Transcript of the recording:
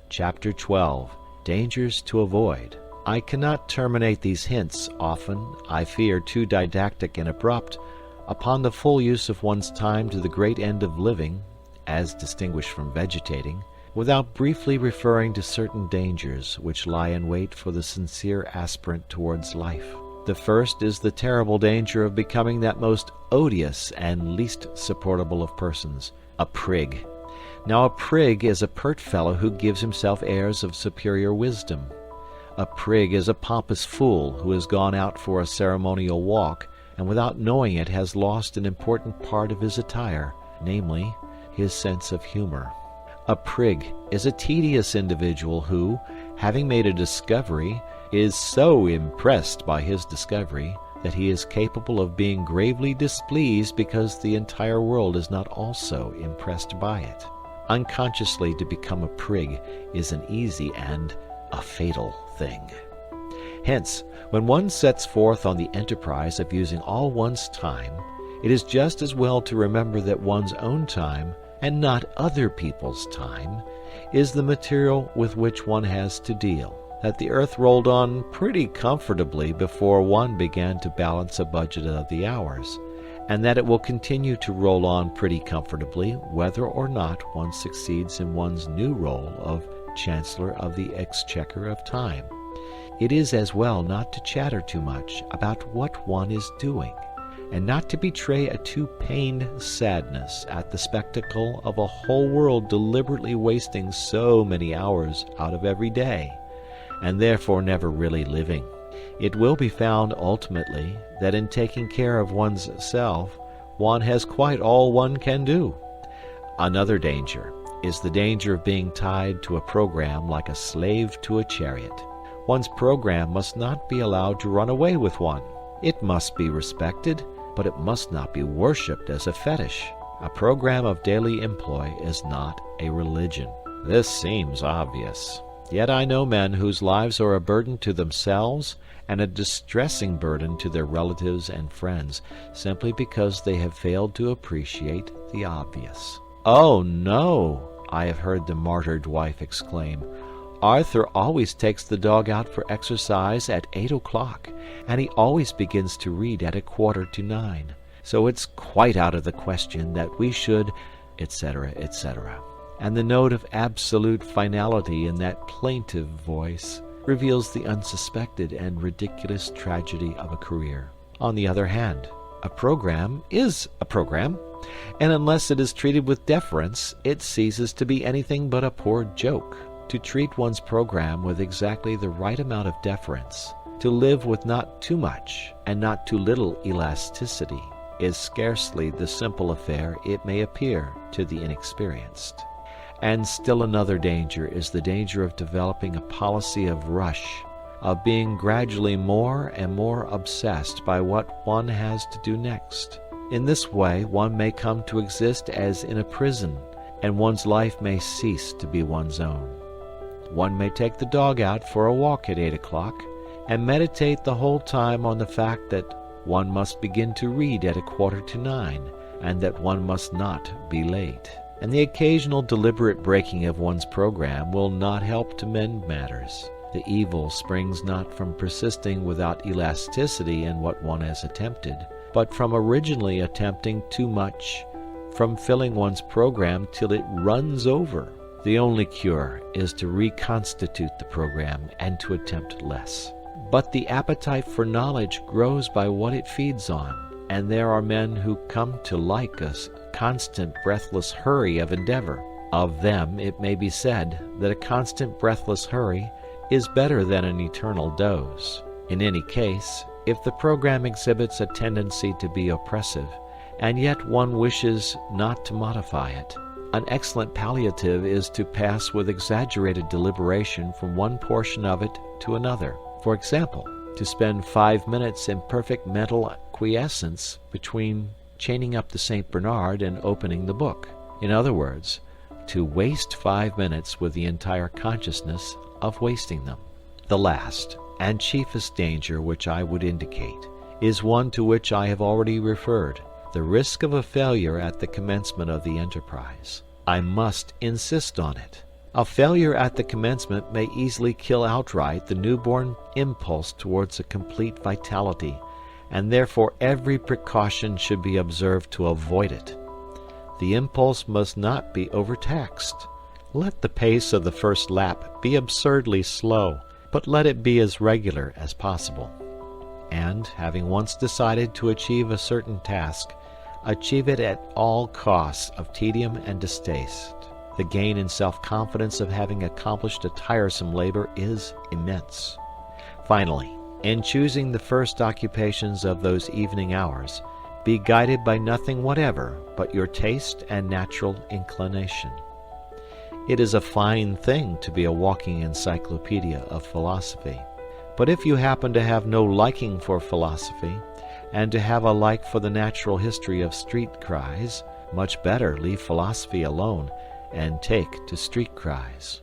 Chapter 12. Dangers to Avoid. I cannot terminate these hints, often, I fear, too didactic and abrupt, upon the full use of one's time to the great end of living, as distinguished from vegetating, without briefly referring to certain dangers which lie in wait for the sincere aspirant towards life. The first is the terrible danger of becoming that most odious and least supportable of persons, a prig. Now a prig is a pert fellow who gives himself airs of superior wisdom. A prig is a pompous fool who has gone out for a ceremonial walk, and without knowing it has lost an important part of his attire, namely, his sense of humor. A prig is a tedious individual who, having made a discovery, is so impressed by his discovery that he is capable of being gravely displeased because the entire world is not also impressed by it. Unconsciously to become a prig is an easy and a fatal thing. Hence, when one sets forth on the enterprise of using all one's time, it is just as well to remember that one's own time, and not other people's time, is the material with which one has to deal, that the earth rolled on pretty comfortably before one began to balance a budget of the hours, and that it will continue to roll on pretty comfortably whether or not one succeeds in one's new role of Chancellor of the Exchequer of Time. It is as well not to chatter too much about what one is doing, and not to betray a too pained sadness at the spectacle of a whole world deliberately wasting so many hours out of every day, and therefore never really living. It will be found ultimately that in taking care of one's self, one has quite all one can do. Another danger is the danger of being tied to a program like a slave to a chariot. One's program must not be allowed to run away with one. It must be respected, but it must not be worshipped as a fetish. A program of daily employ is not a religion. This seems obvious. Yet I know men whose lives are a burden to themselves and a distressing burden to their relatives and friends, simply because they have failed to appreciate the obvious. "Oh, no," I have heard the martyred wife exclaim. "Arthur always takes the dog out for exercise at 8 o'clock, and he always begins to read at 8:45, so it's quite out of the question that we should," etc., etc. And the note of absolute finality in that plaintive voice reveals the unsuspected and ridiculous tragedy of a career. On the other hand, a program is a program, and unless it is treated with deference, it ceases to be anything but a poor joke. To treat one's program with exactly the right amount of deference, to live with not too much and not too little elasticity, is scarcely the simple affair it may appear to the inexperienced. And still another danger is the danger of developing a policy of rush, of being gradually more and more obsessed by what one has to do next. In this way one may come to exist as in a prison, and one's life may cease to be one's own. One may take the dog out for a walk at 8 o'clock, and meditate the whole time on the fact that one must begin to read at 8:45, and that one must not be late. And the occasional deliberate breaking of one's program will not help to mend matters. The evil springs not from persisting without elasticity in what one has attempted, but from originally attempting too much, from filling one's program till it runs over. The only cure is to reconstitute the program and to attempt less. But the appetite for knowledge grows by what it feeds on, and there are men who come to like a constant breathless hurry of endeavor. Of them it may be said that a constant breathless hurry is better than an eternal doze. In any case, if the program exhibits a tendency to be oppressive, and yet one wishes not to modify it, an excellent palliative is to pass with exaggerated deliberation from one portion of it to another. For example, to spend 5 minutes in perfect mental quiescence between chaining up the St. Bernard and opening the book. In other words, to waste 5 minutes with the entire consciousness of wasting them. The last and chiefest danger which I would indicate is one to which I have already referred, the risk of a failure at the commencement of the enterprise. I must insist on it. A failure at the commencement may easily kill outright the newborn impulse towards a complete vitality, and therefore every precaution should be observed to avoid it. The impulse must not be overtaxed. Let the pace of the first lap be absurdly slow, but let it be as regular as possible. And, having once decided to achieve a certain task, achieve it at all costs of tedium and distaste. The gain in self-confidence of having accomplished a tiresome labor is immense. Finally, in choosing the first occupations of those evening hours, be guided by nothing whatever but your taste and natural inclination. It is a fine thing to be a walking encyclopedia of philosophy, but if you happen to have no liking for philosophy, and to have a like for the natural history of street cries, much better leave philosophy alone and take to street cries.